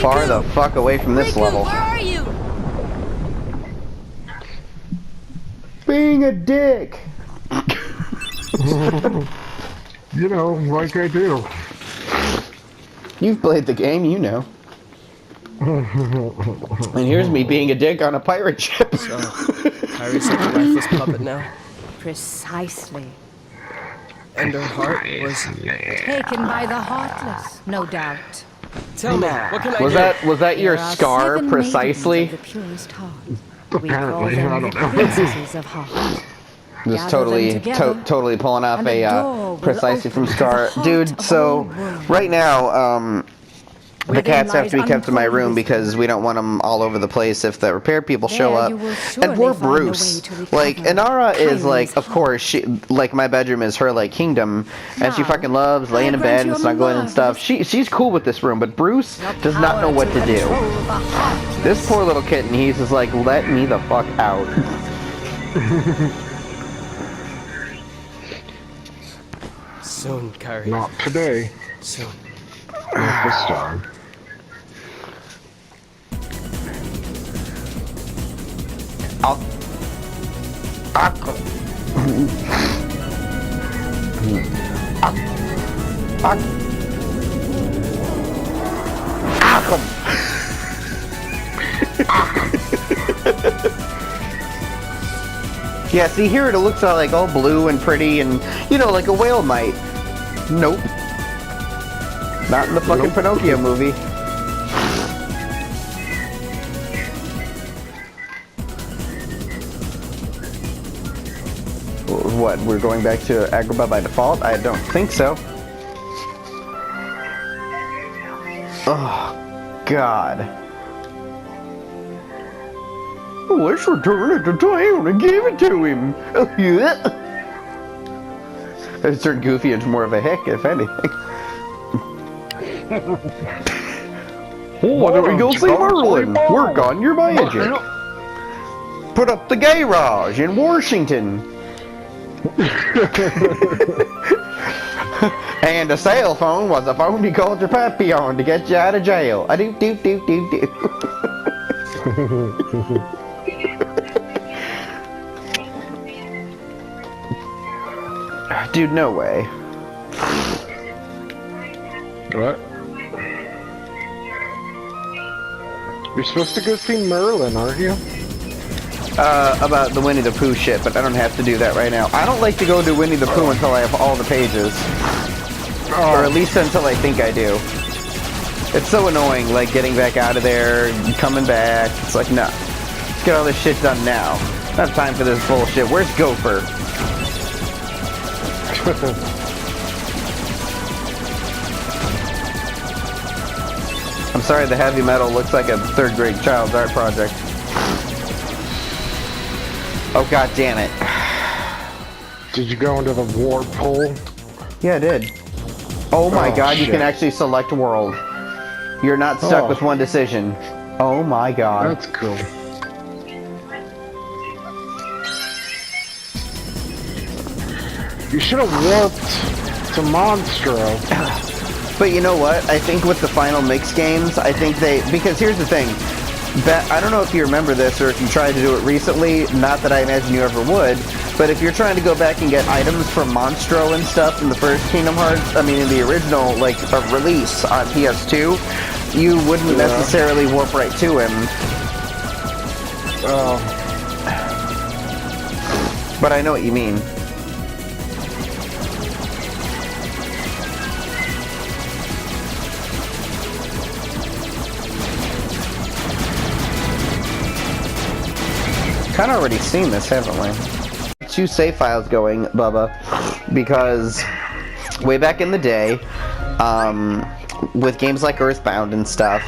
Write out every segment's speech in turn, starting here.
far the fuck away from this level. Where are you? Being a dick. You know, like I do. You've played the game, you know. And here's me being a dick on a pirate ship. So, Kyrie's like a lifeless puppet now. Precisely. And her heart was... Taken by the heartless, no doubt. Tell me, what can I do? Was that your There are scar 7 precisely? maidens of the purest heart. We call Apparently, I them don't the know. princesses of heart. Just Gather totally, them together, totally pulling off and the door a will precisely from open to Scar. the heart Dude, of so all worlds. right now, the Within cats have to be lies kept in my untold room because we don't want them all over the place if the repair people show There up. you will And surely poor find a way Bruce, to recover like Inara is like, Kyrie's of course, she like my bedroom is her like kingdom, and she Now, fucking loves laying in I bed grant and you a snuggling and stuff. She's cool with this room, but Bruce The does not know power what to do. control the heartless. This poor little kitten, he's just like, let me the fuck out. Soon, Kyrie. Not today. Soon. Not this time. I'll... Yeah, see here it looks like all blue and pretty and, you know, like a whale might. Nope. Not in the fucking Pinocchio movie. What, we're going back to Agrabah by default? I don't think so. Oh, God. Let's return it to town and give it to him. It turned Goofy into more of a hick, if anything. Why don't we go see Merlin? Work on your magic. Put up the garage in Washington. And a cell phone was a phone you called your pappy on to get you out of jail. A doop doop doop doop doop. Dude, no way. What? You're supposed to go see Merlin, aren't you? About the Winnie the Pooh shit, but I don't have to do that right now. I don't like to go to Winnie the Pooh until I have all the pages. Or at least until I think I do. It's so annoying, like, getting back out of there, coming back. It's like, no. Let's get all this shit done now. I don't have time for this bullshit. Where's Gopher? I'm sorry, the heavy metal looks like a third grade child's art project. Oh, god damn it. Did you go into the warp hole? Yeah, I did. Oh my god, shit. you can actually select world. You're not stuck with one decision. Oh my god. That's cool. You should have warped to Monstro. But you know what? I think with the final mix games, I think because here's the thing. I don't know if you remember this or if you tried to do it recently, not that I imagine you ever would, but if you're trying to go back and get items from Monstro and stuff in the first Kingdom Hearts, I mean in the original, like, release on PS2, you wouldn't necessarily warp right to him. But I know what you mean. Kind of already seen this, haven't we? 2 save files going, Bubba, because way back in the day, with games like Earthbound and stuff,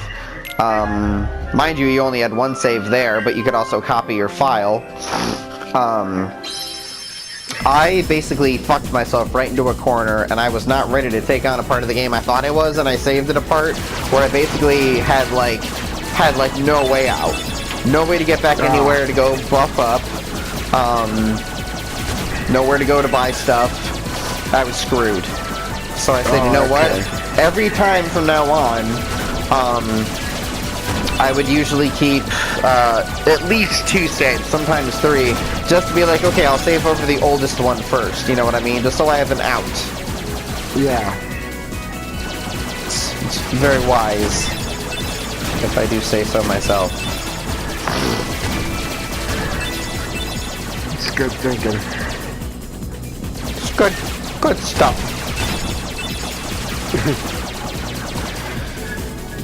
mind you, you only had 1 save there, but you could also copy your file. I basically fucked myself right into a corner, and I was not ready to take on a part of the game I thought I was, and I saved it a part where I basically had no way out. No way to get back anywhere to go buff up. Nowhere to go to buy stuff. I was screwed. So I said, you know what? Every time from now on, I would usually keep at least 2 saves, sometimes 3, just to be like, okay, I'll save over the oldest one first, you know what I mean? Just so I have an out. Yeah. It's very wise, if I do say so myself. It's good thinking. It's good stuff.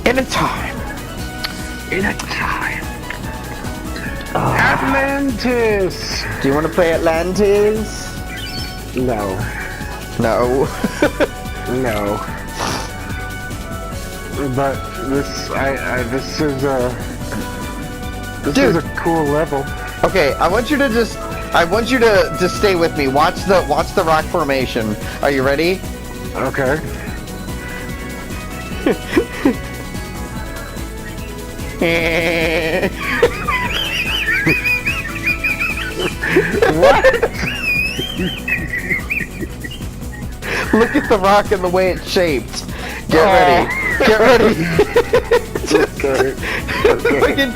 In a time. Atlantis! Do you want to play Atlantis? No. No. No. But this, this is a cool level. Okay, I want you to just stay with me. Watch the rock formation. Are you ready? Okay. What? Look at the rock and the way it's shaped. Get ready. Get ready. Just Okay. fucking.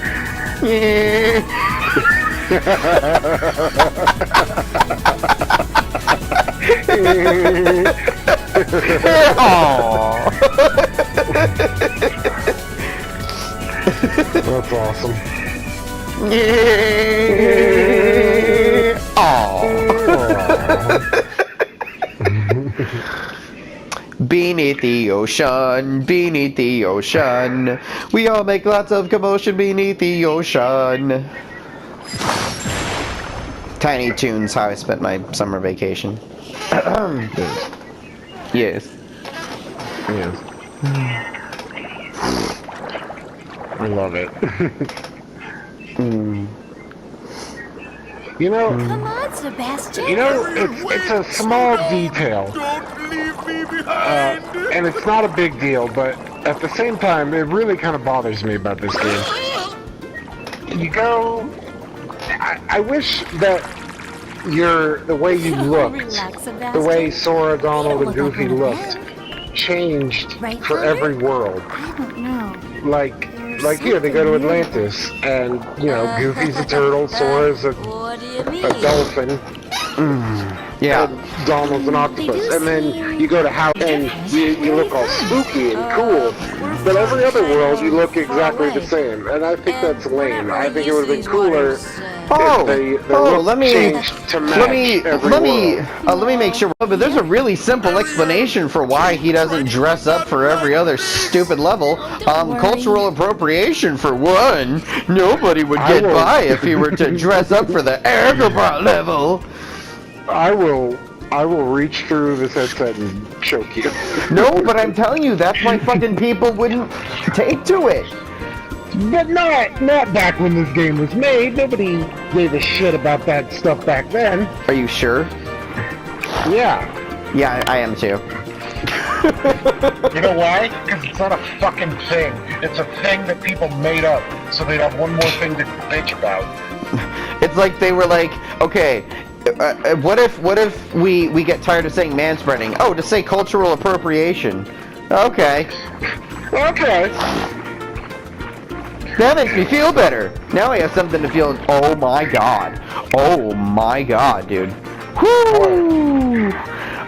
That's awesome. Beneath the ocean, we all make lots of commotion beneath the ocean. Tiny Toons, how I spent my summer vacation. Yes. Yes. I love it. You know, Come on, Sebastian. it's a small detail. And it's not a big deal, but at the same time, it really kind of bothers me about this game. You go... I wish that the way you looked, Relax, the Sebastian. way Sora, Donald, and You don't Goofy look like looked, one changed Right, for Father? every world. I don't know. Like here, they go to Atlantis, and, you know, Goofy's a turtle, Sora's a What do you mean? dolphin, Yeah. and Donald's an octopus. And then you go to House, and you look all spooky and cool. But every other world, you look exactly the same, and I think that's lame. I think it would have been cooler if the look let me changed to match every let me make sure. But there's a really simple explanation for why he doesn't dress up for every other stupid level. Cultural appropriation for one. Nobody would get by if he were to dress up for the Agrabah level. I will reach through this headset and choke you. No, but I'm telling you, that's why fucking people wouldn't take to it. But not back when this game was made. Nobody gave a shit about that stuff back then. Are you sure? Yeah. Yeah, I am too. You know why? Because it's not a fucking thing. It's a thing that people made up so they'd have one more thing to bitch about. It's like they were like, okay, what if we get tired of saying manspreading? Oh, to say cultural appropriation. Okay. Okay. That makes me feel better. Now I have something to feel. Oh my god. Oh my god, dude. Whoo!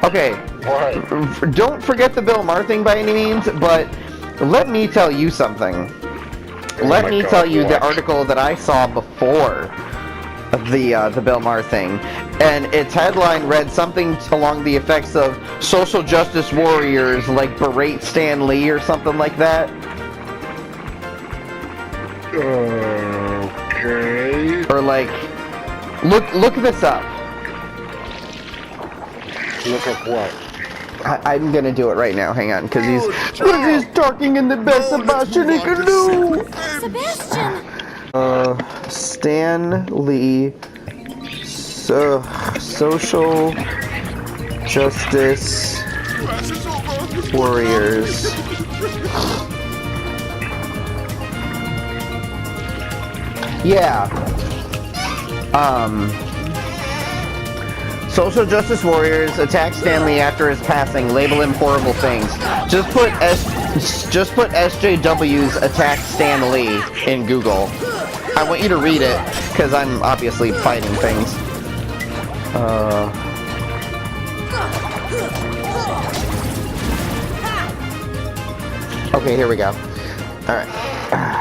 Okay. What? Don't forget the Bill Maher thing by any means, but let me tell you something. Let me tell you the article that I saw before the Bill Maher thing, and its headline read something along the effects of social justice warriors like berate Stan Lee or something like that. Okay. Or like, look this up. Look up what? I'm gonna do it right now. Hang on, because he's talking in the best Sebastian he can do. Sebastian! Stan Lee, social justice warriors. Yeah. Social justice warriors attack Stan Lee after his passing. Label him horrible things. Just put Just put SJW's Attack Stan Lee in Google. I want you to read it, because I'm obviously fighting things. Okay, here we go. Alright.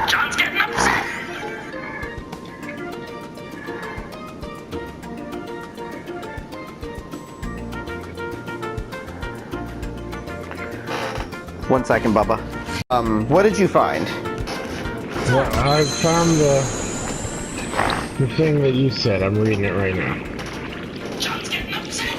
John's getting upset. One second, Bubba. What did you find? Well, I found the thing that you said. I'm reading it right now. John's getting upset.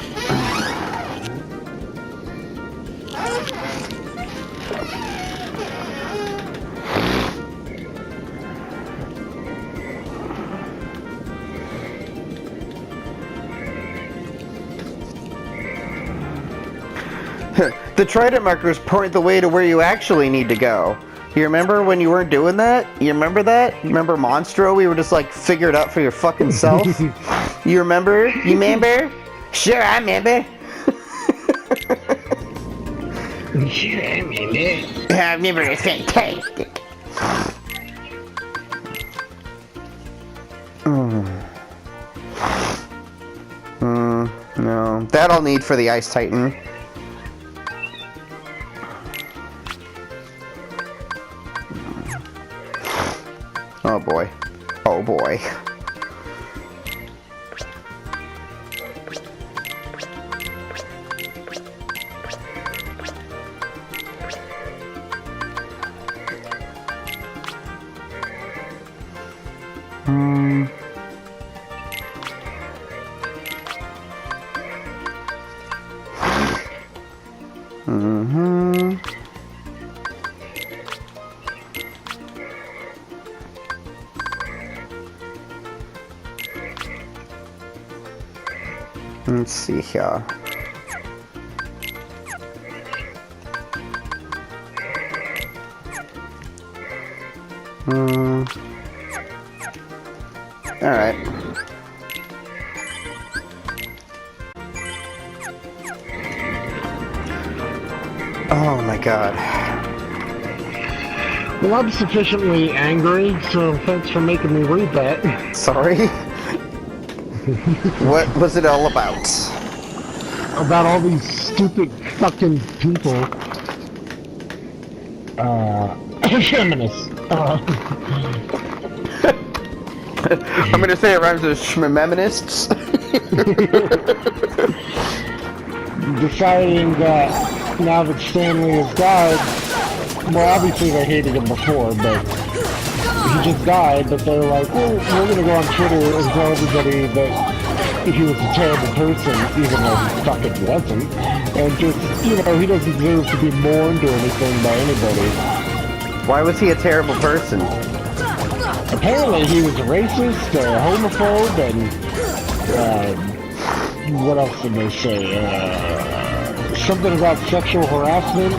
The trident markers point the way to where you actually need to go. You remember when you weren't doing that? You remember that? You remember Monstro? We were just like, figure it out for your fucking self? You remember? You remember? Sure, I remember. Sure, I remember. I remember, it's fantastic. No. That I'll need for the Ice Titan. Oh boy. Oh boy. Let's see here. Alright. Oh my god. Well, I'm sufficiently angry, so thanks for making me read that. Sorry? What was it all about? About all these stupid fucking people. Feminists. I'm gonna say it rhymes with schmemminists. Deciding that now that Stanley has died, well, obviously they hated him before, but he just died, but they're like, well, we're gonna go on Twitter and tell everybody that he was a terrible person, even though he fucking wasn't, and just, you know, he doesn't deserve to be mourned or anything by anybody. Why was he a terrible person? Apparently he was a racist, a homophobe, and, what else did they say? Something about sexual harassment.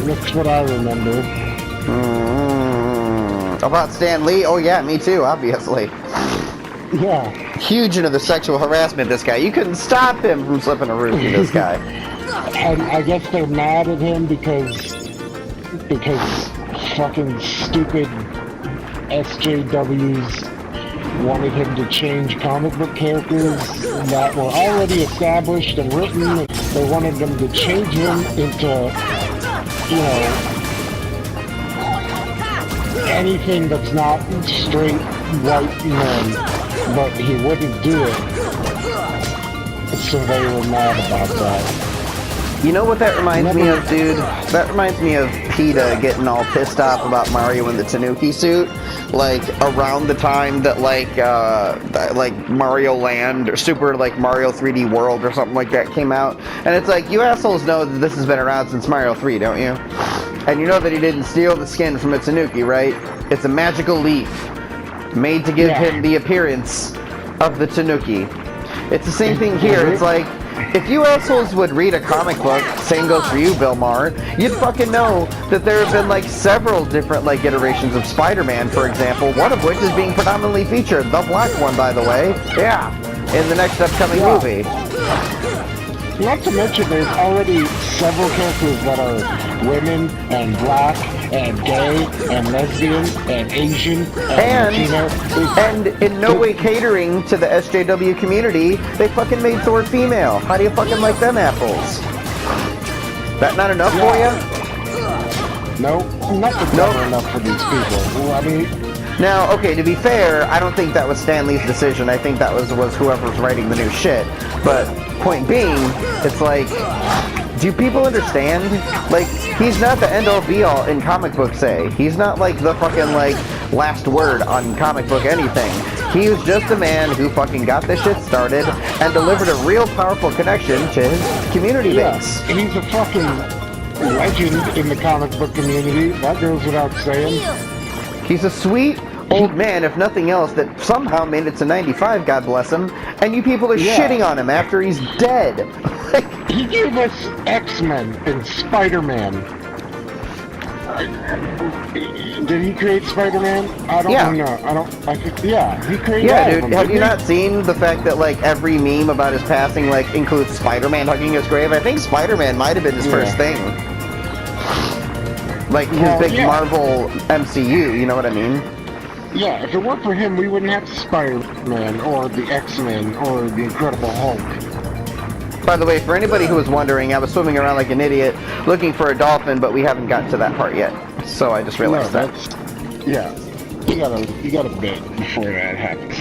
That's what I remember. About Stan Lee? Oh yeah, me too, obviously. Yeah. Huge into the sexual harassment, this guy. You couldn't stop him from slipping a roofie, this guy. And I guess they're mad at him because fucking stupid SJWs wanted him to change comic book characters that were already established and written. They wanted them to change him into, you know, anything that's not straight white men, but he wouldn't do it. So they were mad about that. You know what that reminds me of, dude? That reminds me of PETA getting all pissed off about Mario in the Tanuki suit, like around the time that like Mario Land or Super like Mario 3D World or something like that came out. And it's like, you assholes know that this has been around since Mario 3, don't you? And you know that he didn't steal the skin from a Tanuki, right? It's a magical leaf made to give him the appearance of the Tanuki. It's the same thing here. It's like, if you assholes would read a comic book, same goes for you, Bill Maher, you'd fucking know that there have been like several different like iterations of Spider-Man, for example, one of which is being predominantly featured, the black one, by the way. Yeah. in the next upcoming movie. Not to mention, there's already several characters that are women and black and gay and lesbian and Asian and Latino. And in no way catering to the SJW community, they fucking made Thor female. How do you fucking like them apples? That not enough for you? Nope, nothing's never enough for these people. Well, I mean, now, okay, to be fair, I don't think that was Stan Lee's decision. I think that was whoever's writing the new shit. But point being, it's like, do people understand? Like, he's not the end-all be-all in comic book say. He's not like the fucking like last word on comic book anything. He was just a man who fucking got this shit started and delivered a real powerful connection to his community base. he's a fucking legend in the comic book community. That goes without saying. He's a sweet old man, if nothing else, that somehow made it to 95, God bless him, and you people are shitting on him after he's dead. He gave us X-Men and Spider-Man. Did he create Spider-Man? I don't know. He created all of dude, them, have you didn't not seen the fact that, like, every meme about his passing, like, includes Spider-Man hugging his grave? I think Spider-Man might have been his first thing. Like, his big Marvel MCU, you know what I mean? Yeah, if it weren't for him, we wouldn't have Spider-Man, or the X-Men, or the Incredible Hulk. By the way, for anybody who was wondering, I was swimming around like an idiot looking for a dolphin, but we haven't gotten to that part yet. So I just realized that. Yeah, you gotta bit before that happens.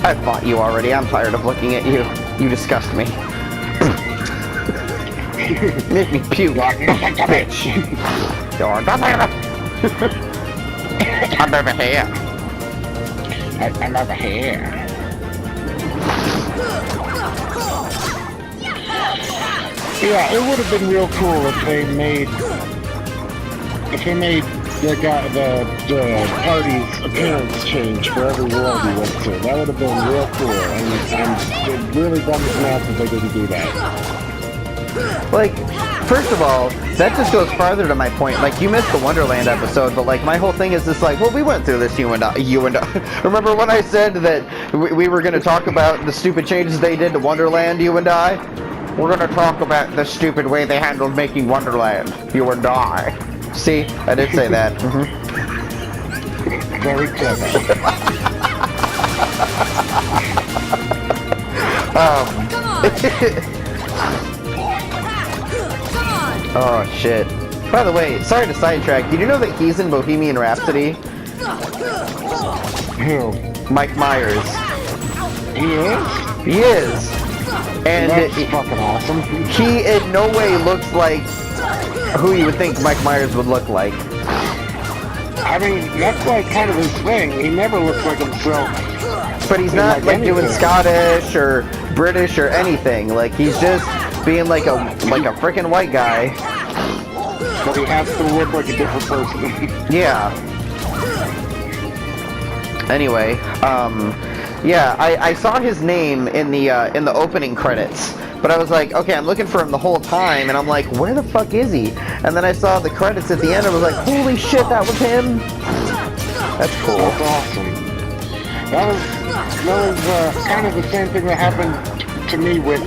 I fought you already. I'm tired of looking at you. You disgust me. Make me puke, bitch. I'm over here. I'm over here. Yeah, it would have been real cool if they made the party's appearance change for every world he went to. That would have been real cool, and it really bummed me out that they didn't do that. Like, first of all, that just goes farther to my point. Like, you missed the Wonderland episode, but like, my whole thing is just like, well, we went through this, you and I. Remember when I said that we were going to talk about the stupid changes they did to Wonderland, you and I? We're going to talk about the stupid way they handled making Wonderland, you and I. See, I did say that. Very clever. Oh shit. By the way, sorry to sidetrack, did you know that he's in Bohemian Rhapsody? Who? Mike Myers. He is? He is. And That's fucking awesome. he in no way looks like who you would think Mike Myers would look like. I mean, that's like kind of his thing. He never looks like himself. But he's not like doing Scottish or British or anything. Like, he's just being like a freaking white guy. But he has to look like a different person. Yeah. Anyway, yeah, I saw his name in the opening credits, but I was like, okay, I'm looking for him the whole time, and I'm like, where the fuck is he? And then I saw the credits at the end, and I was like, holy shit, that was him. That's cool. That's awesome. That was kind of the same thing that happened to me with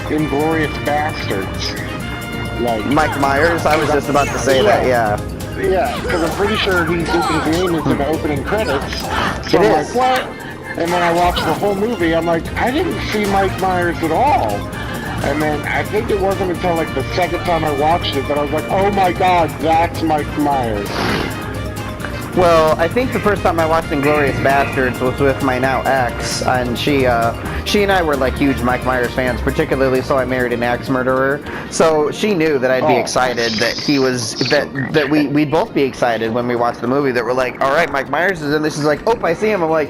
Inglourious Bastards. Like Mike Myers, I was just about to say that, yeah. Yeah, because I'm pretty sure his name is in the opening credits. So I'm like, what? And then I watched the whole movie, I'm like, I didn't see Mike Myers at all. And then I think it wasn't until like the second time I watched it that I was like, oh my god, that's Mike Myers. Well, I think the first time I watched Inglourious Bastards was with my now ex, and she and I were like huge Mike Myers fans, particularly So I Married an Axe Murderer. So she knew that I'd be excited that he was, that we'd both be excited when we watched the movie, that we're like, all right, Mike Myers is in this. She's like, oh, I see him. I'm like,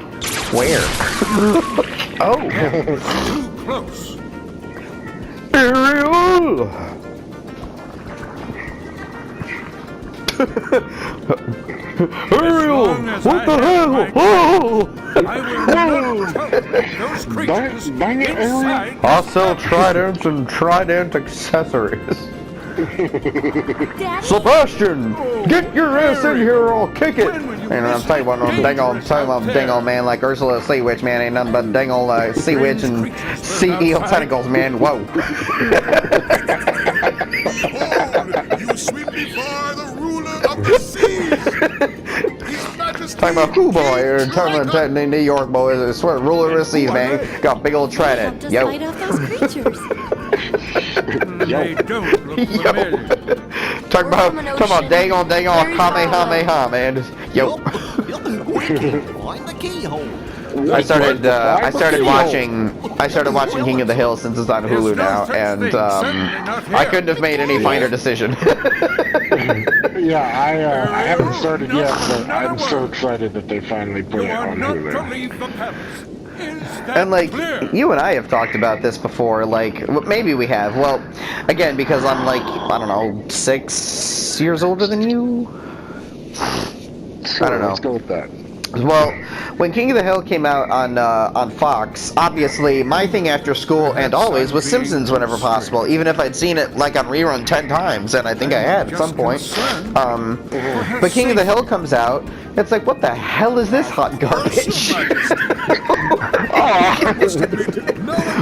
where? Oh. Close. Ariel! What the hell? Oh! I will not those creatures Dang it, Ariel. inside. I'll sell tridents and trident accessories. Daddy? Sebastian, get your ass in here or I'll kick it. And I'm talking about dang old man like Ursula Sea Witch, man. Ain't nothing but dang old Sea Witch and sea eel tentacles, man. Whoa. You sweep before the ruler of the seas. His Majesty. Talking about cool boy, or talking about New York boy, I swear, ruler of the seas, man. Got a big old trident. Just Yo. fight off those creatures. They don't look familiar. Talking about dang on, Kamehameha, man. Yo. Find the keyhole. I started watching King of the Hill since it's on Hulu now, and I couldn't have made any finer decision. Yeah, I haven't started yet, but I'm so excited that they finally put it on Hulu. And like, you and I have talked about this before, like, maybe we have. Well, again, because I'm like, I don't know, 6 years older than you? So, I don't know. Let's go with that. Well, when King of the Hill came out on Fox, obviously my thing after school and always was Simpsons whenever possible, even if I'd seen it like on rerun 10 times, and I think I had at some point. But King of the Hill comes out, it's like, what the hell is this hot garbage?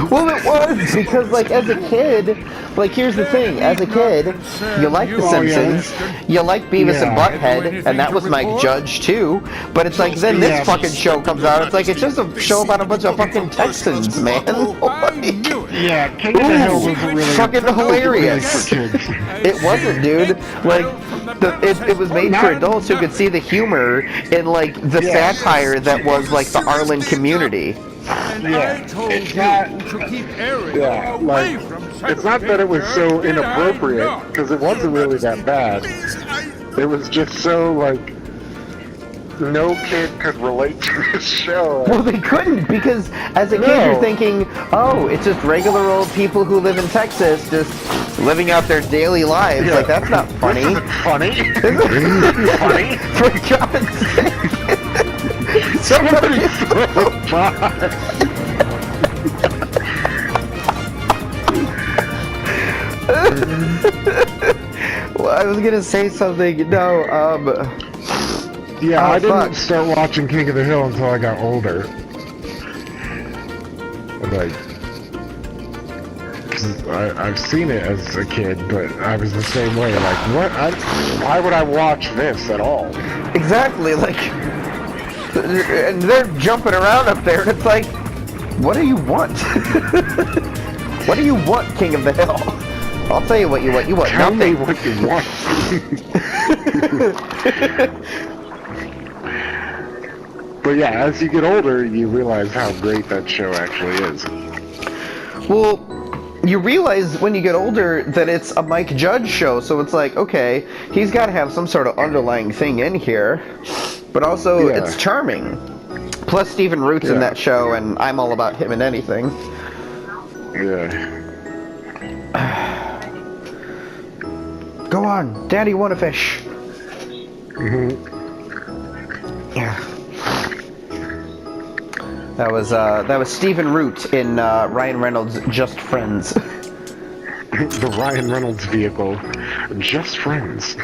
Well, it was, because like as a kid, like here's the thing, as a kid, you like The Simpsons, you like Beavis and Butthead, and that was Mike Judge too, but it's like then this fucking show comes out, it's like it's just a show about a bunch of fucking Texans, man. Yeah, King of the Hill wasn't really fucking hilarious. for kids. It wasn't, dude. Like, it was made for adults who could see the humor in like the satire that was like the Arlen community. Yeah, it's not. Yeah, like it's not that it was so inappropriate because it wasn't really that bad. It was just so like no kid could relate to this show. Well, they couldn't because as a kid you're thinking, oh, it's just regular old people who live in Texas just living out their daily lives. Yeah. Like that's not funny. Funny? Funny? For God's sake. Somebody's Well, I was gonna say something. No, Yeah, I didn't fuck. start watching King of the Hill until I got older. Like, 'cause I've seen it as a kid, but I was the same way. Like, what? Why would I watch this at all? Exactly, like, and they're jumping around up there, and it's like, what do you want? What do you want, King of the Hill? I'll tell you what you want. You want Tell me nothing. what you want. But yeah, as you get older, you realize how great that show actually is. Well, you realize when you get older that it's a Mike Judge show, so it's like, okay, he's got to have some sort of underlying thing in here, but also it's charming. Plus, Stephen Root's in that show, and I'm all about him in anything. Yeah. Go on, Daddy want a fish. Yeah. That was Stephen Root in Ryan Reynolds' Just Friends. The Ryan Reynolds vehicle, Just Friends.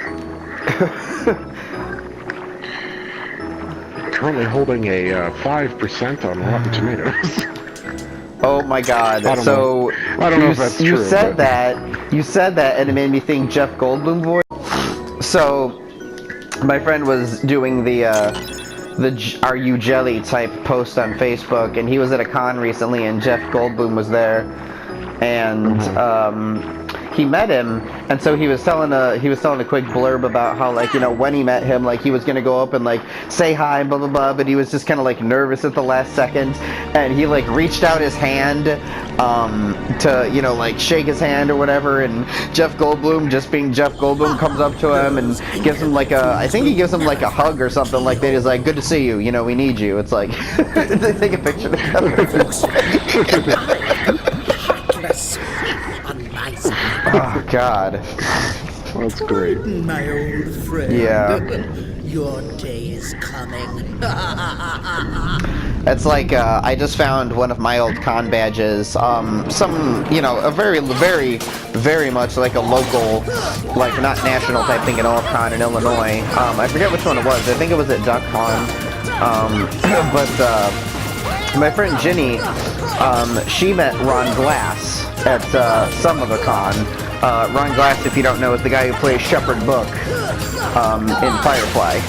Currently holding a 5% on Rotten Tomatoes. Oh my God! I don't know if that's true. You said that, and it made me think Jeff Goldblum voice. So, my friend was doing the "Are you jelly" type post on Facebook, and he was at a con recently, and Jeff Goldblum was there, and he met him, and so he was telling a quick blurb about how, like, you know, when he met him, like, he was gonna go up and like say hi, blah blah blah, but he was just kind of like nervous at the last second, and he like reached out his hand to, you know, like shake his hand or whatever, and Jeff Goldblum, just being Jeff Goldblum, comes up to him and gives him like I think he gives him like a hug or something like that. He's like, good to see you, you know, we need you. It's like they take a picture together. Oh God. That's great. My old friend. Yeah. Your day is coming. It's like, I just found one of my old con badges. Some, you know, a very, very, very much like a local, like not national type thing at all con in Illinois. I forget which one it was. I think it was at DuckCon. But my friend Ginny, she met Ron Glass at some of the con. Ron Glass, if you don't know, is the guy who plays Shepherd Book in Firefly.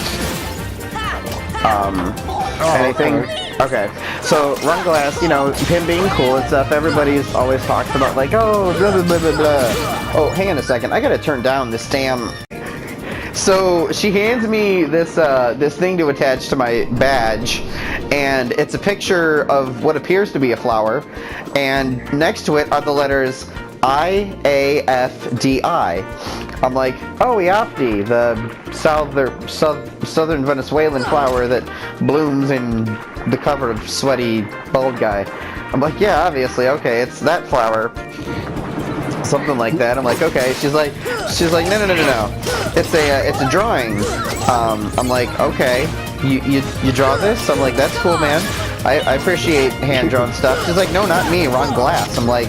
Anything? Okay. So, Ron Glass, you know, him being cool and stuff, everybody's always talks about, like, oh, blah, blah, blah, blah, blah. Oh, hang on a second. I gotta turn down this damn... So, she hands me this, this thing to attach to my badge, and it's a picture of what appears to be a flower, and next to it are the letters IAFDI. I'm like, oh, Iapti, the southern Venezuelan flower that blooms in the cover of Sweaty Bald Guy. I'm like, yeah, obviously, okay, it's that flower. Something like that. I'm like, okay. She's like, no. It's a drawing. I'm like, okay. You draw this? I'm like, that's cool, man. I appreciate hand-drawn stuff. She's like, no, not me, Ron Glass. I'm like,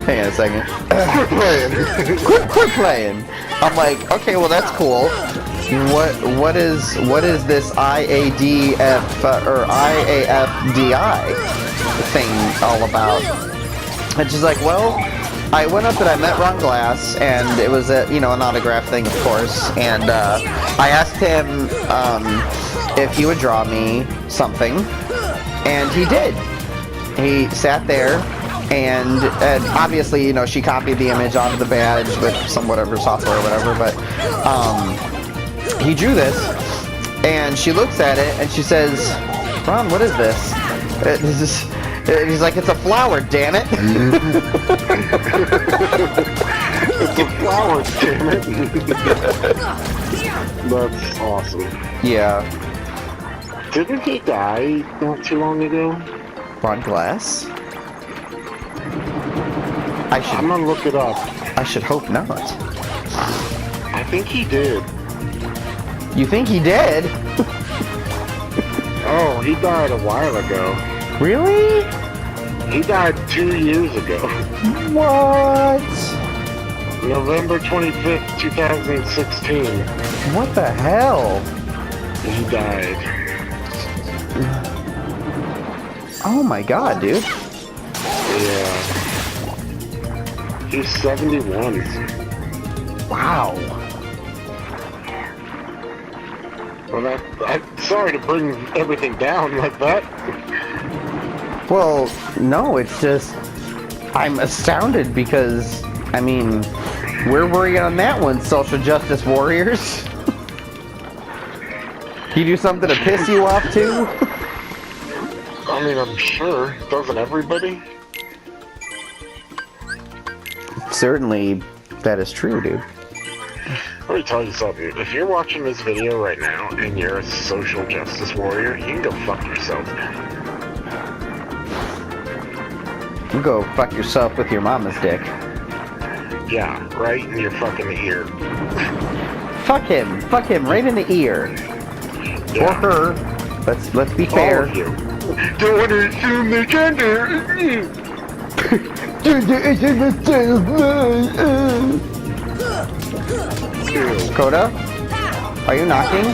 hang on a second. Quit playing. Quit playing. I'm like, okay, well that's cool. What is this IADF or IAFDI thing all about? And she's like, well, I went up and I met Ron Glass, and it was a, you know, an autograph thing, of course. And I asked him if he would draw me something, and he did. He sat there. And obviously, you know, she copied the image onto the badge with some whatever software or whatever, but he drew this, and she looks at it, and she says, Ron, what is this? He's like, it's a flower, damn it. It's a flower, damn it. That's awesome. Yeah. Didn't he die not too long ago? Ron Glass? I'm gonna look it up. I should hope not. I think he did. You think he did? Oh, he died a while ago. Really? He died 2 years ago. What? November 25th, 2016. What the hell? He died. Oh my god, dude. Yeah. He's 71. Wow. Well, I'm sorry to bring everything down like that. Well, no, it's just, I'm astounded because, I mean, where were you on that one, social justice warriors? You do something to piss you off too? I mean, I'm sure. Doesn't everybody? Certainly, that is true, dude. Let me tell you something. If you're watching this video right now and you're a social justice warrior, you can go fuck yourself. You go fuck yourself with your mama's dick. Yeah, right in your fucking ear. Fuck him right in the ear. Yeah. Or her. Let's be fair. All of you. Don't want to assume the gender. Coda? Are you knocking?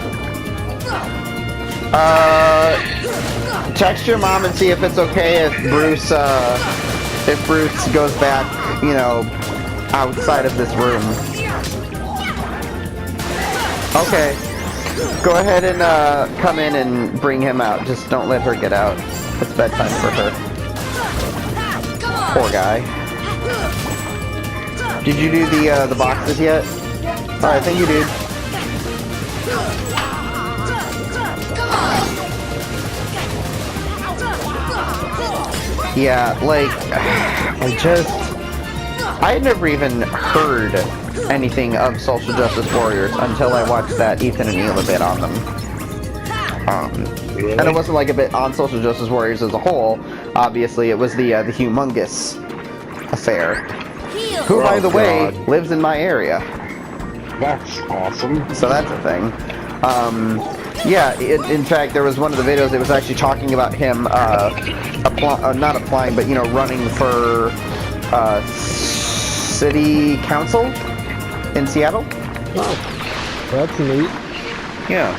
Text your mom and see if it's okay if Bruce goes back, you know, outside of this room. Okay. Go ahead and, come in and bring him out. Just don't let her get out. It's bedtime for her. Poor guy. Did you do the boxes yet? Alright, I think you did. Yeah, like, I had never even heard anything of social justice warriors until I watched that Ethan and Neil a bit on them. Really? And it wasn't like a bit on social justice warriors as a whole. Obviously, it was the humongous affair. Who, by the way, lives in my area. That's awesome. So that's a thing. Yeah, in fact, there was one of the videos that was actually talking about him, not applying, but, you know, running for, city council in Seattle. Oh, that's neat. Yeah.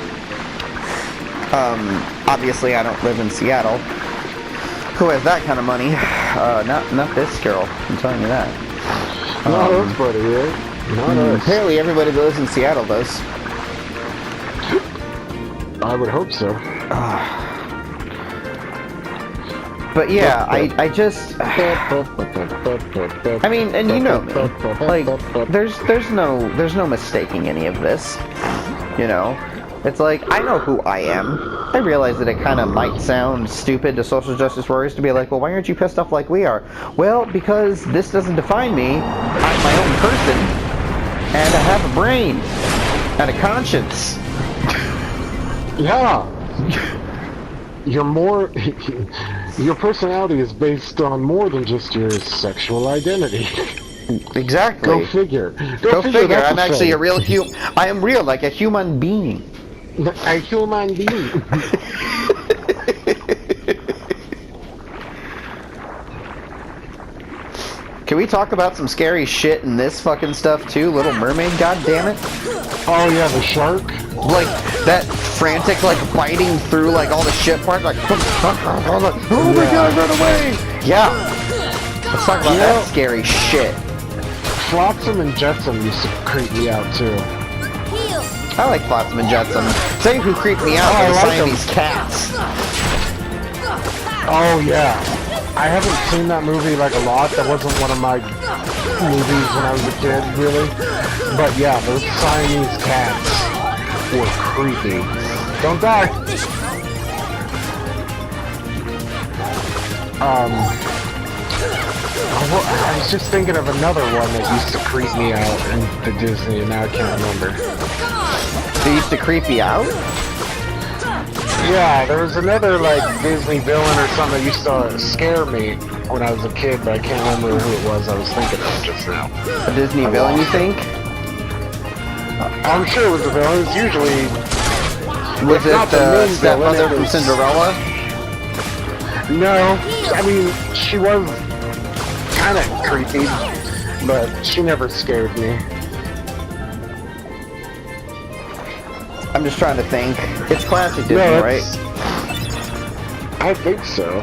Obviously I don't live in Seattle. Who has that kind of money? Not this girl, I'm telling you that. Not us, buddy, right? Not us. Apparently everybody that lives in Seattle does. I would hope so. But yeah, I just... I mean, and you know me. Like, there's no mistaking any of this. You know? It's like, I know who I am. I realize that it kind of might sound stupid to social justice warriors to be like, well, why aren't you pissed off like we are? Well, because this doesn't define me. I'm my own person. And I have a brain. And a conscience. Yeah. You're more... Your personality is based on more than just your sexual identity. Exactly. Go figure. Go figure. I'm that's actually thing. a real I am real, like a human being. A human being. Can we talk about some scary shit in this fucking stuff too? Little Mermaid, god damn it. Oh yeah, the shark. Like that frantic, like biting through like all the shit part, like oh my god, run away! Yeah. Let's talk about that scary shit. Flotsam and Jetsam used to creep me out too. I like Flotsam and Jetsam. Say who creeped me out I with like Siamese cats. Oh yeah. I haven't seen that movie like a lot. That wasn't one of my movies when I was a kid, really. But yeah, those Siamese cats were creepy. Don't die! I was just thinking of another one that used to creep me out in the Disney, and now I can't remember. They used to creep you out? Yeah, there was another like Disney villain or something that used to scare me when I was a kid, but I can't remember who it was I was thinking of just now. A Disney villain, you think? I'm sure it was a villain. It's usually... Was it not the the main stepmother villain, it from was- Cinderella? No, I mean, she was kind of creepy, but she never scared me. I'm just trying to think. It's classic Disney, right? I think so.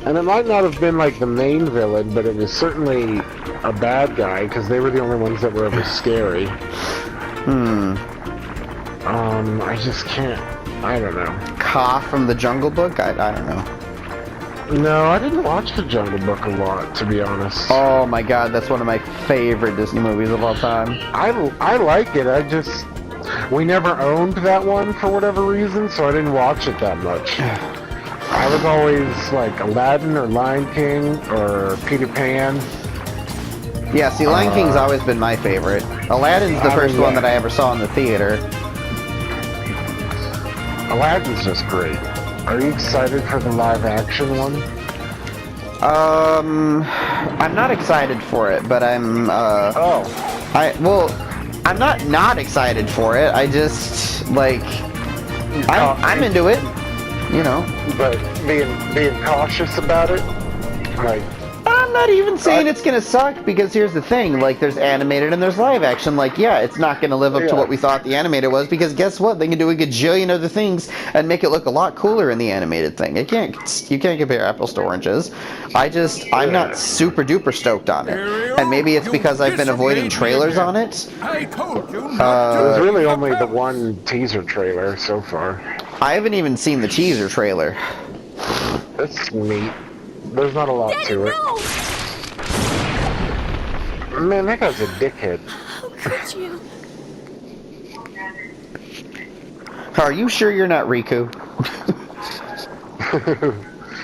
And it might not have been like the main villain, but it was certainly a bad guy, because they were the only ones that were ever scary. I just can't... I don't know. Ka from the Jungle Book? I don't know. No, I didn't watch The Jungle Book a lot, to be honest. Oh my god, that's one of my favorite Disney movies of all time. I like it, I just... We never owned that one for whatever reason, so I didn't watch it that much. I was always like Aladdin or Lion King or Peter Pan. Yeah, see, Lion King's always been my favorite. Aladdin's the first one that I ever saw in the theater. Aladdin's just great. Are you excited for the live action one? I'm not excited for it, but I'm, I'm not excited for it. I just, like, I'm into it, you know. But being cautious about it, like... I'm not even saying it's gonna suck, because here's the thing, like, there's animated and there's live action. Like, yeah, it's not gonna live up to what we thought the animated was, because guess what? They can do a gajillion other things and make it look a lot cooler in the animated thing. You can't compare apples to oranges. I'm not super duper stoked on it. And maybe it's because I've been avoiding trailers on it. I told you not to. There's really only the one teaser trailer so far. I haven't even seen the teaser trailer. That's neat. There's not a lot to it. Man, that guy's a dickhead. How could you? Are you sure you're not Riku?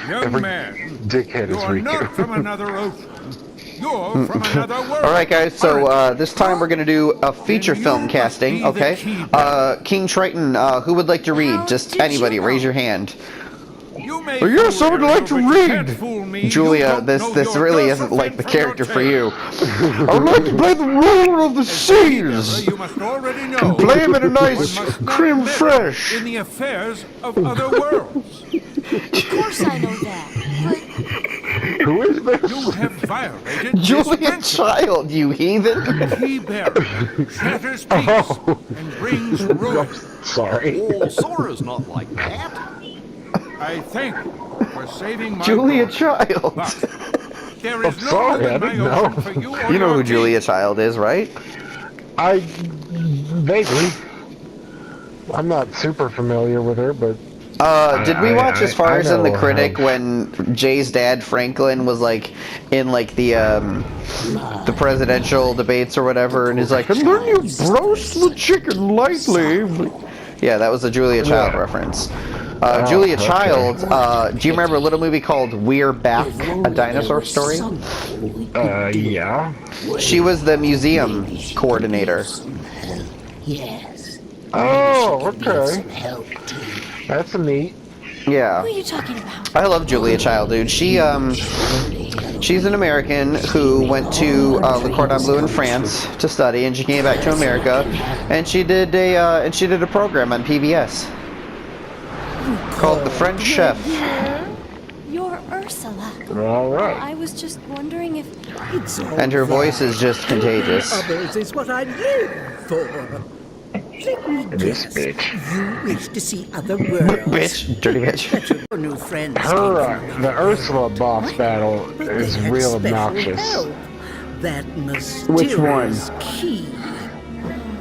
Young man, Dickhead is you're not Riku. from another ocean. You're from another world. Alright guys, so this time we're going to do a feature film casting, okay? King Triton, who would like to read? Just anybody, raise your hand. You may Yes, I would fool like to but you can't read. fool me. Julia, You don't this know really your isn't like the girlfriend character for from you. I would like to play the ruler of the seas. You must already know. Play him in a One nice must not creme meddle fraiche. in the affairs of other worlds. Of course I know that. Who is this? You have violated this Julia principle. Child, you heathen. He bears, shatters peace, and brings ruin. Sorry. Oh, Sora's not like that. I thank you for saving my Julia daughter. Child. But there is no sorry, room I in my didn't ocean know. for you or You know your who team. Julia Child is, right? I vaguely. I'm not super familiar with her, but Did we watch as far I as in the know critic how- when Jay's dad Franklin was like in like the presidential debates or whatever, and he's like, and then you roast the chicken lightly. Yeah, that was a Julia Child reference. Julia okay. Child. Do you remember a little movie called We're Back, a dinosaur story? yeah. She was the museum coordinator. Yes. Oh, okay. That's neat. Yeah. Who are you talking about? I love Julia Child, dude. She's an American who went to Le Cordon Bleu in France to study, and she came back to America, and she did a program on PBS called The French Chef. You're Ursula. All right. I was just wondering if... It's all And her voice is just contagious. Others is what I live for. Let me This guess. bitch. You wish to see other worlds. Bitch, dirty bitch. Your new friends. Her, the Ursula boss battle But is they had real special obnoxious. help. That mysterious Which one? key.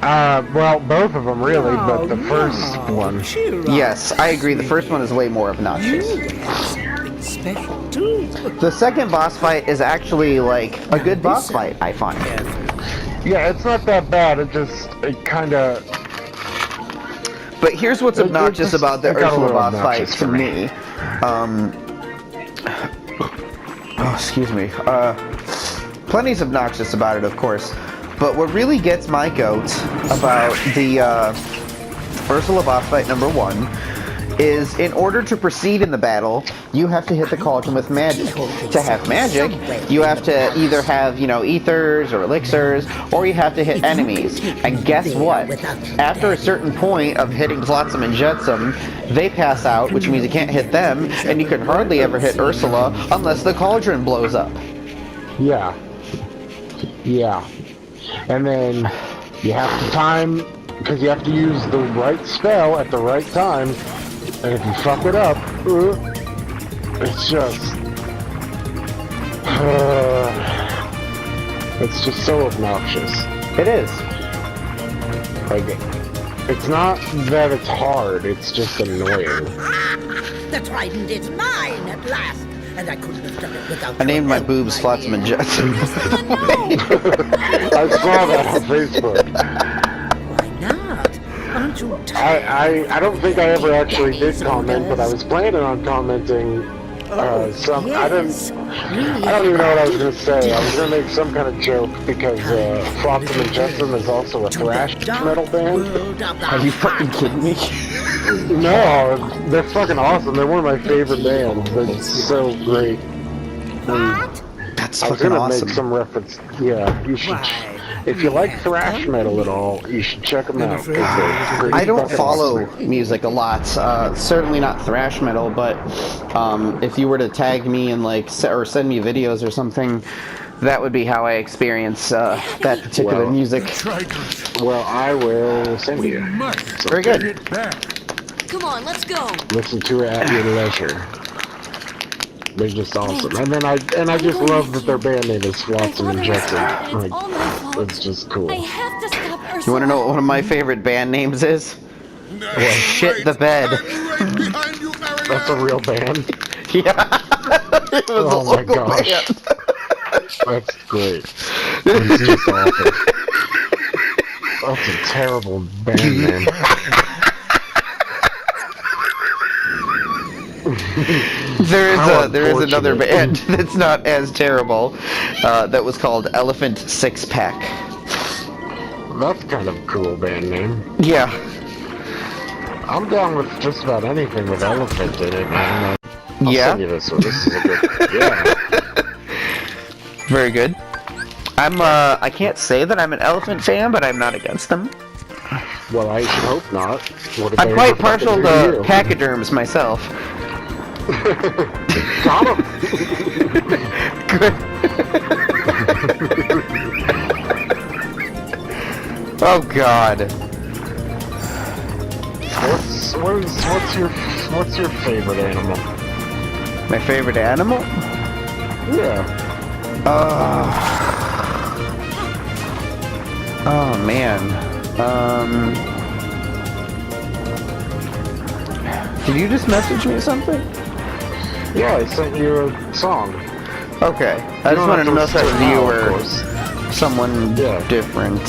Well, both of them really, but the Oh, first no. one. Cheer up. Yes, I agree. The first one is way more obnoxious. You have something special too. The second boss fight is actually like a good boss fight, I find. Yeah, it's not that bad. It kind of. But here's what's obnoxious about the it got a Ursula little boss fight obnoxious to for me. Oh, excuse me. Plenty's obnoxious about it, of course. But what really gets my goat about the Ursula boss fight number 1 is in order to proceed in the battle, you have to hit the cauldron with magic. To have magic, you have to either have, ethers or elixirs, or you have to hit enemies. And guess what? After a certain point of hitting Flotsam and Jetsam, they pass out, which means you can't hit them, and you can hardly ever hit Ursula unless the cauldron blows up. Yeah. Yeah. And then you have to time, because you have to use the right spell at the right time. And if you fuck it up, it's just so obnoxious. It is. Like, it's not that it's hard, it's just annoying. The trident is mine at last, and I couldn't have done it without. I named your my help, boobs Flotsam and dear. Jetsam. I saw that on Facebook. Why not? Aren't you tired? I don't think I ever actually did comment, but I was planning on commenting some. Yes. I don't even know what I was going to say. I was going to make some kind of joke because Flotsam and Jetsam is also a thrash metal band. Are you fucking kidding me? No, they're fucking awesome. They're one of my favorite bands. They're so great. That's I was fucking going to awesome. make some reference. Yeah, you should. If you like thrash metal at all, you should check them out. 'Cause they're pretty I don't fucking follow awesome. music a lot. Certainly not thrash metal, but if you were to tag me and or send me videos or something, that would be how I experience that particular Well, music. Trident. Well, I will send We you. must Very get good. it back. Come on, let's go. Listen to it at your leisure. They're just awesome. And then I just love that their band name is My Flotsam and father was hurt, Jetsam. and it's all my fault. It's just cool. I have to stop Ursula. You want to know what one of my favorite band names is? Shit the bed. I'm right behind you, Marianne. That's a real band. Yeah. It was a Oh my local gosh. band. That's great. It's just awful. That's a terrible band name. There is another band that's not as terrible that was called Elephant Six Pack. That's kind of a cool band name. Yeah. I'm down with just about anything with elephant in it, man. I'll Yeah. send you this one. This is a good. Yeah. Very good. I can't say that I'm an elephant fan, but I'm not against them. Well, I should hope not. What did I'm they quite ever partial fucking do to you? pachyderms myself. Got 'em. Good. Oh God. What's your favorite animal? My favorite animal? Yeah. Oh man. Did you just message me something? Yeah, I sent you a song. Okay. I just wanted to know if that was you or someone Yeah. different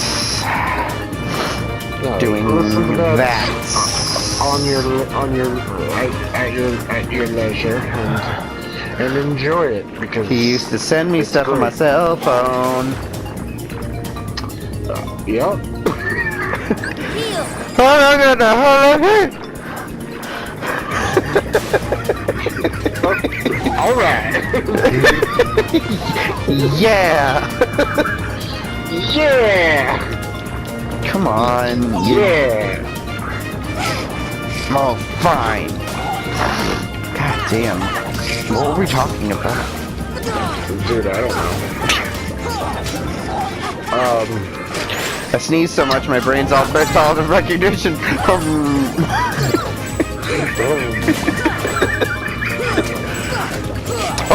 No, doing listen to that. at your leisure and enjoy it because He used to send me it's stuff on my great. cell phone. Yep. All right. Yeah. Yeah. Come on. Yeah. Oh, fine. God damn. What were we talking about? Dude, I don't know. I sneezed so much my brain's all burst out of recognition.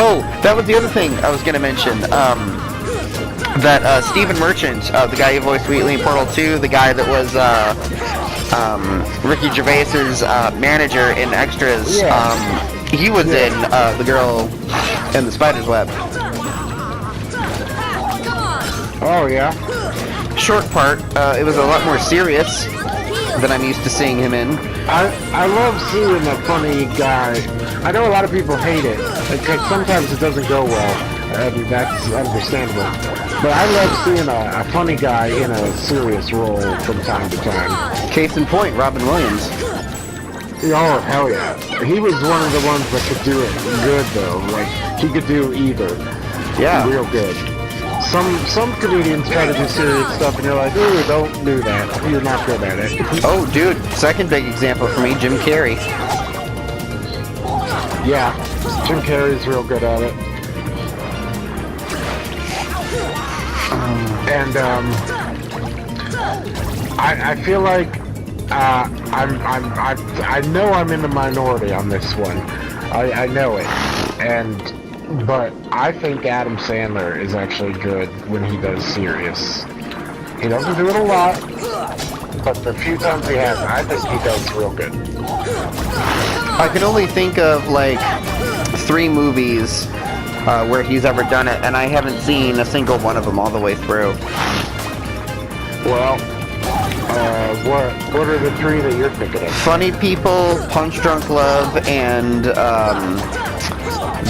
Oh, that was the other thing I was gonna mention. That Stephen Merchant, the guy who voiced Wheatley in Portal 2, the guy that was Ricky Gervais's manager in Extras, he was in The Girl in the Spider's Web. Oh yeah. Short part, it was a lot more serious than I'm used to seeing him in. I love seeing a funny guy. I know a lot of people hate it because sometimes it doesn't go well. I mean, that's understandable. But I love seeing a funny guy in a serious role from time to time. Case in point, Robin Williams. Oh, hell yeah. He was one of the ones that could do it good, though. Like, he could do either. Yeah. Real good. Some comedians try to do serious stuff, and you're like, ooh, don't do that. You're not good at it. Oh, dude, second big example for me, Jim Carrey. Yeah, Jim Carrey's real good at it. And I feel like I know I'm in the minority on this one. I know it, but I think Adam Sandler is actually good when he does serious. He doesn't do it a lot, but the few times he has, I think he does real good. I can only think of like 3 movies where he's ever done it, and I haven't seen a single one of them all the way through. Well, what are the 3 that you're thinking of? Funny People, Punch Drunk Love, and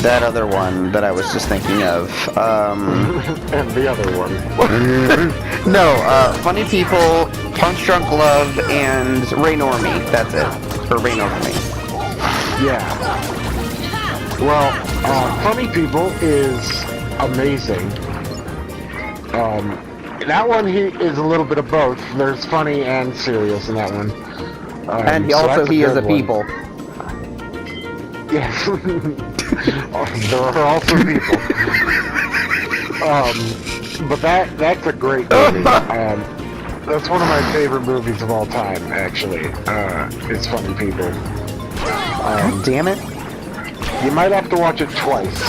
that other one that I was just thinking of. And the other one. No, Funny People, Punch Drunk Love, and Ray Normie. That's it. Or Ray Normie. Yeah. Well, Funny People is amazing. That one he is a little bit of both. There's funny and serious in that one. And he so also that's he is a good one. people. Yes. There are also people. But that's a great movie. That's one of my favorite movies of all time, actually. It's Funny People. God damn it. You might have to watch it twice.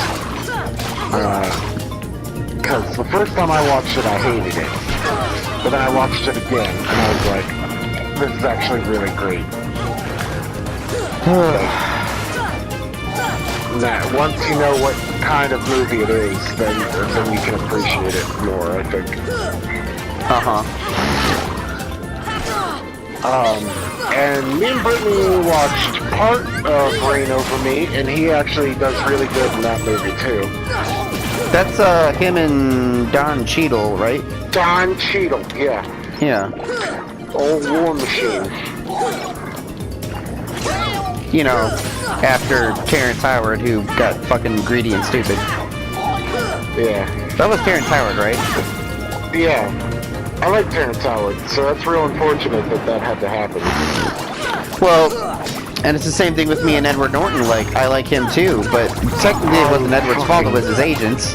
Because the first time I watched it, I hated it. But then I watched it again, and I was like, this is actually really great. That once you know what kind of movie it is, then you can appreciate it more, I think. And me and Brittany watched part of Reign Over Me, and he actually does really good in that movie too. That's him and Don Cheadle, right? Don Cheadle, yeah. Yeah. Old War Machine. You know, after Terrence Howard, who got fucking greedy and stupid. Yeah. That was Terrence Howard, right? Yeah. I like Terrence Howard, so that's real unfortunate that that had to happen. Well, and it's the same thing with me and Edward Norton. Like, I like him too, but technically it wasn't Edward's fault, it was his agent's.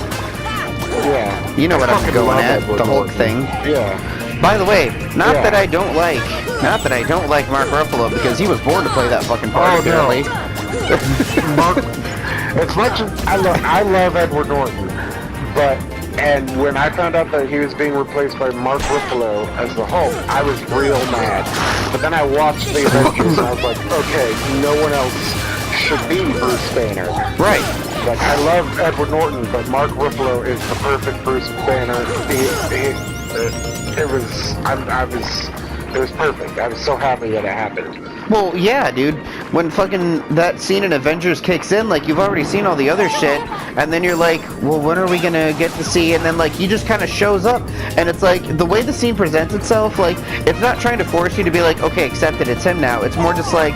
Yeah. You know what I'm fucking going love at, Edward the Hulk Norton. thing. Yeah. By the way, not Yeah. that I don't like Mark Ruffalo, because he was born to play that fucking part, Oh, no. apparently. Mark, as much as I love Edward Norton, and when I found out that he was being replaced by Mark Ruffalo as the Hulk, I was real mad. But then I watched the Avengers and I was like, okay, no one else should be Bruce Banner. Right. Like, I love Edward Norton, but Mark Ruffalo is the perfect Bruce Banner. It was perfect. I was so happy that it happened. Well, yeah, dude. When fucking that scene in Avengers kicks in, like, you've already seen all the other shit, and then you're like, well, when are we gonna get to see? And then, like, he just kind of shows up, and it's like, the way the scene presents itself, like, it's not trying to force you to be like, okay, accept it, it's him now. It's more just like,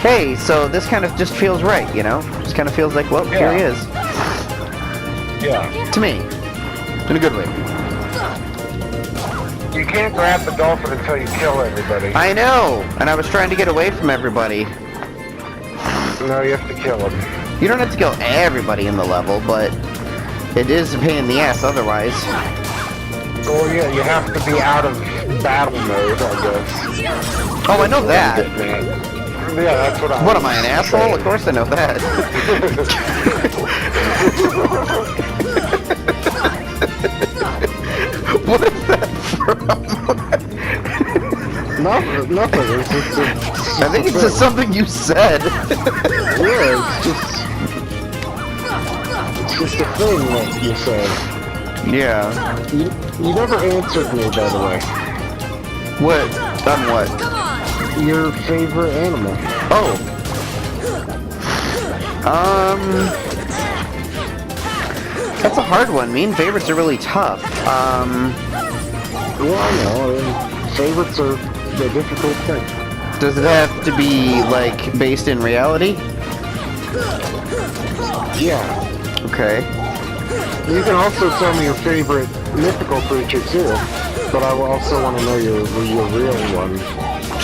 hey, so this kind of just feels right, you know? Just kind of feels like, well, here he is. Yeah. To me. In a good way. You can't grab the dolphin until you kill everybody. I know! And I was trying to get away from everybody. No, you have to kill him. You don't have to kill everybody in the level, but it is a pain in the ass otherwise. Well, yeah, you have to be out of battle mode, I guess. Oh, I know that. Yeah, that's what I What am I, an asshole? Of course I know that. What is that from? Nothing. It's just I think it's just something you said. yeah, it's just a thing that you said. Yeah. You never answered me, by the way. What? Done what? Your favorite animal. Oh. That's a hard one. Me and favorites are really tough. Well, I know. Favorites are the difficult thing. Does it have to be, like, based in reality? Yeah. Okay. You can also tell me your favorite mythical creature, too. But I also want to know your real one.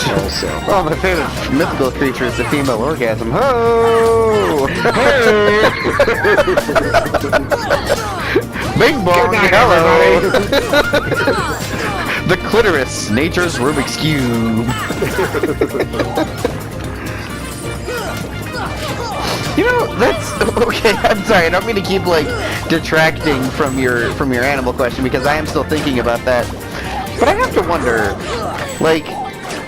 Also. Oh, my favorite mythical creature is the female orgasm. Ho! Bing bong, night, hello! The clitoris, nature's Rubik's Cube. You know, that's okay. I'm sorry. I don't mean to keep like detracting from your animal question because I am still thinking about that. But I have to wonder, like,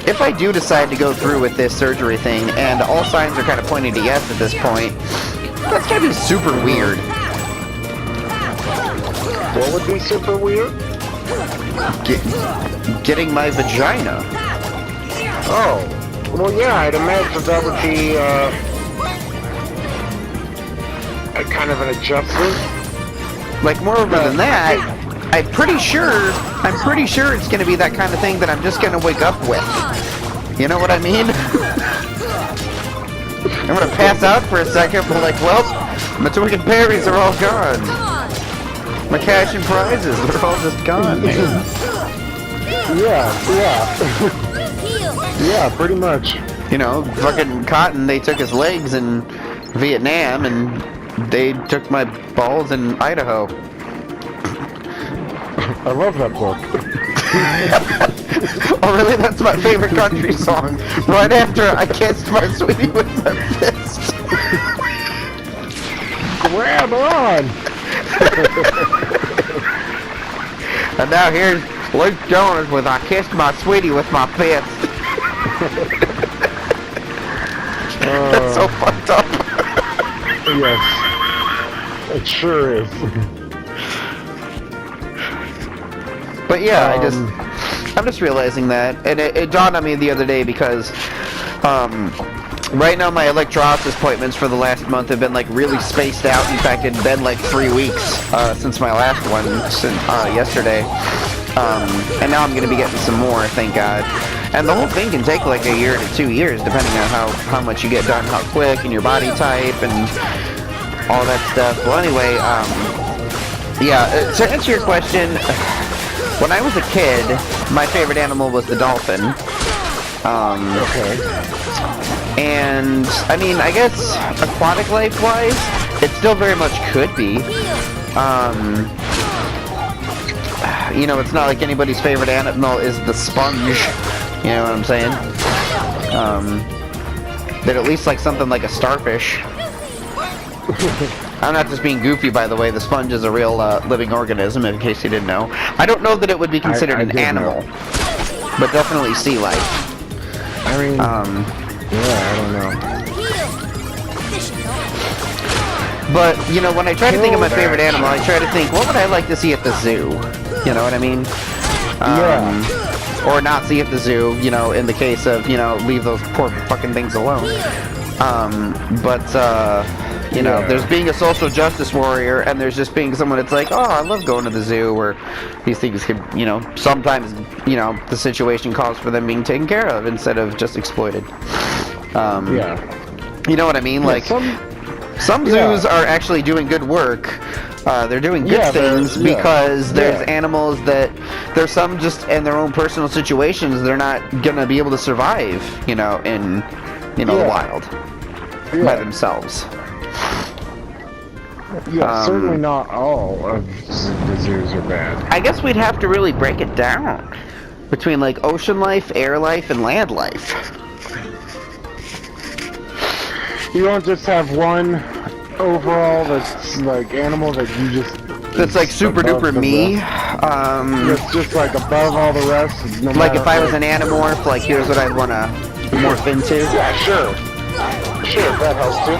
if I do decide to go through with this surgery thing, and all signs are kind of pointing to yes at this point, that's gotta be super weird. What would be super weird? Getting my vagina. Oh. Well, yeah, I'd imagine that would be, a kind of an adjustment. Like, moreover than that, I'm pretty sure it's gonna be that kind of thing that I'm just gonna wake up with. You know what I mean? I'm gonna pass out for a second, but like, well, my twinkie berries are all gone. My cash and prizes, they're all just gone, man. Yeah. Yeah, pretty much. You know, fucking Cotton, they took his legs in Vietnam, and they took my balls in Idaho. I love that book. Oh really? That's my favorite country song. Right after I kissed my sweetie with my fist. Grab on! And now here's Luke Jonas with I kissed my sweetie with my fist. That's so fucked up. Yes. It sure is. But yeah, I'm just realizing that, and it dawned on me the other day because, right now my electrolysis appointments for the last month have been like really spaced out. In fact, it's been like 3 weeks since my last one, since yesterday, and now I'm gonna be getting some more, thank God. And the whole thing can take like a year to 2 years, depending on how much you get done, how quick, and your body type, and all that stuff. Well, anyway, yeah, to answer your question, when I was a kid, my favorite animal was the dolphin. Okay. And, I mean, I guess aquatic life-wise, it still very much could be. You know, it's not like anybody's favorite animal is the sponge. You know what I'm saying? That at least like something like a starfish. I'm not just being goofy, by the way. The sponge is a real living organism, in case you didn't know. I don't know that it would be considered an animal, but definitely sea life. I mean, yeah, I don't know. But, you know, when I try to think of my favorite animal, I try to think, what would I like to see at the zoo? You know what I mean? Or not see at the zoo, you know, in the case of, you know, leave those poor fucking things alone. You know, there's being a social justice warrior, and there's just being someone that's like, oh, I love going to the zoo, where these things could, you know, sometimes, you know, the situation calls for them being taken care of instead of just exploited. You know what I mean? Like, some zoos are actually doing good work. They're doing good things because there's animals that there's some just in their own personal situations they're not gonna be able to survive, you know, in the wild by themselves. Yeah, certainly not all of the zoos are bad. I guess we'd have to really break it down between like ocean life, air life, and land life. You don't just have one overall that's like animal that you just... That's like super duper me. It's just like above all the rest. No like if I was an animorph, like here's what I'd want to morph into. Yeah, sure. Sure, that helps too.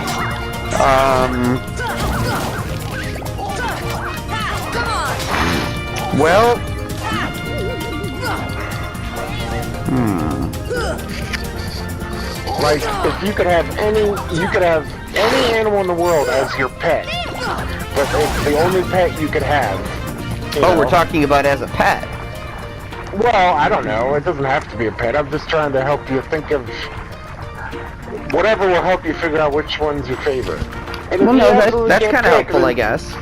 Well... Like, if you could have any animal in the world as your pet, but it's the only pet you could have. Oh, we're talking about as a pet. Well, I don't know. It doesn't have to be a pet. I'm just trying to help you think of whatever will help you figure out which one's your favorite. And well, no, that's kind of helpful, I guess.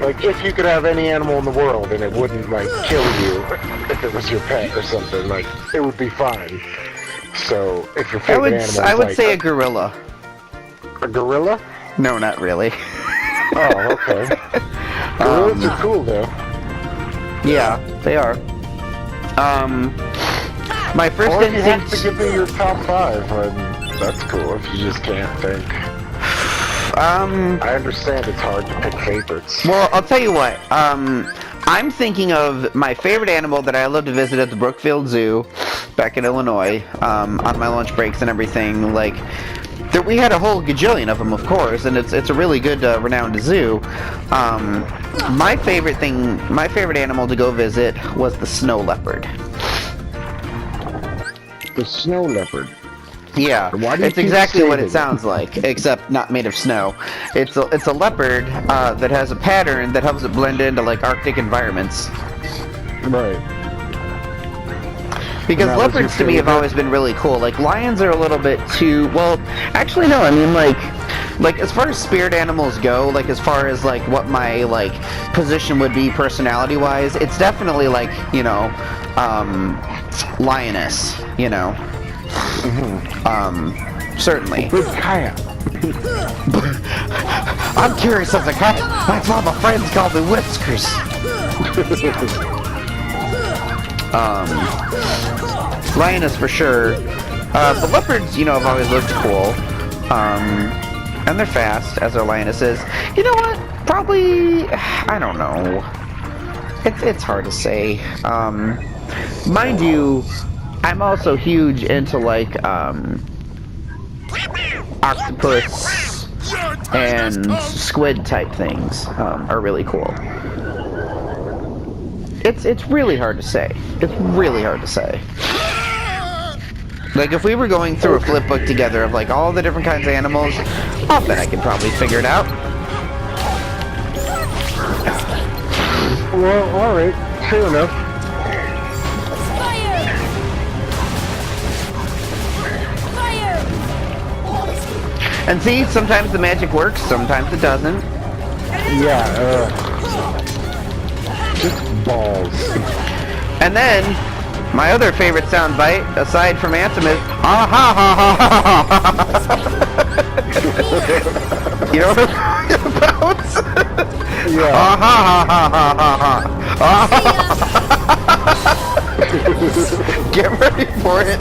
Like, if you could have any animal in the world and it wouldn't, like, kill you if it was your pet or something, like, it would be fine. So, if your favorite animal is I would like say a gorilla. A gorilla? No, not really. Oh, okay. Gorillas are cool, though. Yeah, they are. My first or if you have instinct... to give me your top 5, that's cool if you just can't think. I understand it's hard to pick favorites. Well, I'll tell you what. I'm thinking of my favorite animal that I love to visit at the Brookfield Zoo back in Illinois, on my lunch breaks and everything. Like, we had a whole gajillion of them, of course, and it's a really good, renowned zoo. My favorite animal to go visit was the snow leopard. The snow leopard. Yeah, it's exactly what it sounds like, except not made of snow. It's a leopard that has a pattern that helps it blend into like Arctic environments. Right. Because leopards to me have always been really cool. Like lions are a little bit too well. Actually, no. I mean, like as far as spirit animals go, like as far as like what my like position would be personality-wise, it's definitely like lioness. You know. Certainly. Big cat. I'm curious as a cat. That's why my friends call me Whiskers. Lioness for sure. But leopards, have always looked cool. And they're fast, as are lionesses. You know what? Probably, I don't know. It's hard to say. Mind you, I'm also huge into like octopus and squid type things are really cool. It's really hard to say. It's really hard to say. Like if we were going through a flip book together of like all the different kinds of animals, I'll bet I could probably figure it out. Well, alright, fair enough. And see, sometimes the magic works, sometimes it doesn't. Yeah, just balls. And then, my other favorite soundbite, aside from Anthem, is ah ha ha ha ha ha. You know what I'm talking about? Yeah. Ah ha ha ha ha ha ha. Get ready for it.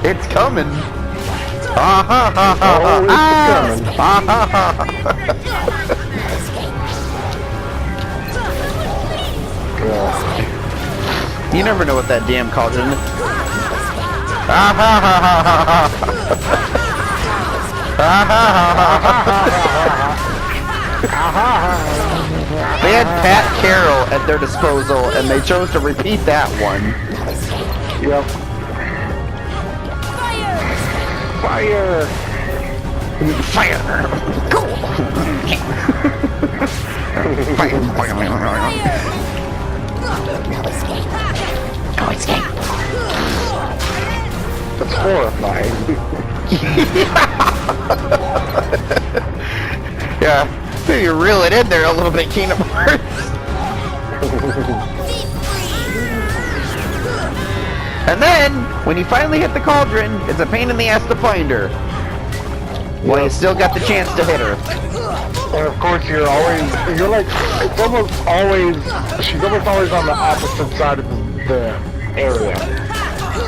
It's coming. Ah ha ha ha ha. Oh, it's coming. Ah ha ha. You never know what that damn cauldron is. Ah ha ha ha ha ha. Ah ha ha ha ha. They had Pat Carroll at their disposal, and they chose to repeat that one. Yep. Fire! Fire! Go! Fire! Go escape! That's horrifying. Yeah, maybe reel it in there a little bit, Kingdom Hearts. And then, when you finally hit the cauldron, it's a pain in the ass to find her. Well, you still got the chance to hit her. And of course you're like, it's almost always, she's almost always on the opposite side of the area.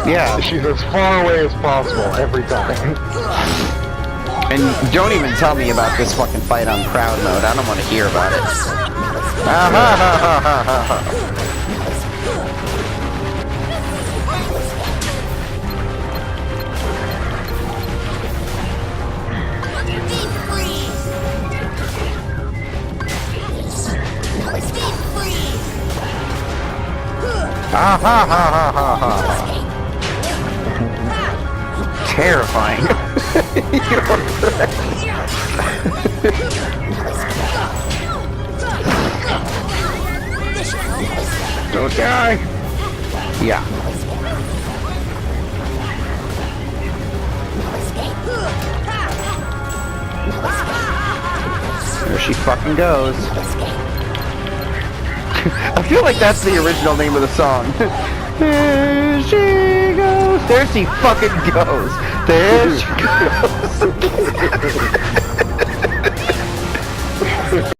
Yeah. She's as far away as possible every time. And don't even tell me about this fucking fight on crowd mode. I don't want to hear about it. Ah ha ha ha ha ha. Ah ha ha ha ha ha. Terrifying. Don't die! Yeah. There she fucking goes. I feel like that's the original name of the song. There she goes. There she fucking goes. There she goes.